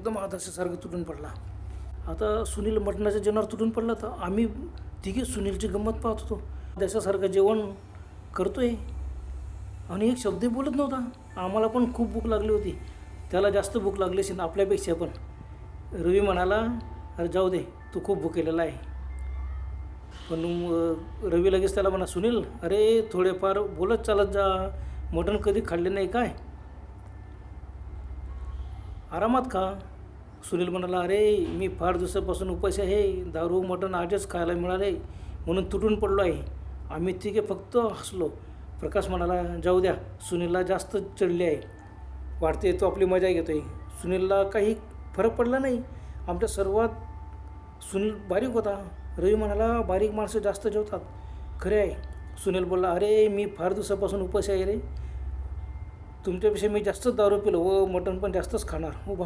एकदम आदर्शासारखं तुटून पडला. आता सुनील मटणाच्या जेवणावर तुटून पडला, तर आम्ही तिघे सुनीलची गंमत पाहत होतो. त्याच्यासारखं जेवण करतोय आणि एक शब्दही बोलत नव्हता. आम्हाला पण खूप भूक लागली होती, त्याला जास्त भूक लागली असेल आपल्यापेक्षा पण. रवी म्हणाला, अरे जाऊ दे, तू खूप भुकेलेला आहे. पण रवी लगेच त्याला म्हणा, सुनील अरे थोडेफार बोलत चालत जा, मटण कधी खाल्ले नाही काय, आरामात खा. सुनील म्हणाला, अरे मी फार दिवसापासून उपाशी आहे, दारू मटण आजच खायला मिळाले म्हणून तुटून पडलो आहे. आम्ही तिघे फक्त हसलो. प्रकाश म्हणाला, जाऊ द्या, सुनीलला जास्त चढली आहे वाटते, तो आपली मजा घेतो आहे. सुनीलला काही फरक पडला नाही. आमच्या सर्वात सुनील बारीक होता. रवी म्हणाला, बारीक माणसं जास्त जेवतात. खरे आहे. सुनील बोलला, अरे मी फार दिवसापासून उपाशी आहे रे, तुमच्यापेक्षा मी जास्त दारू पिलो व मटण पण जास्तच खाणार. हो बाप.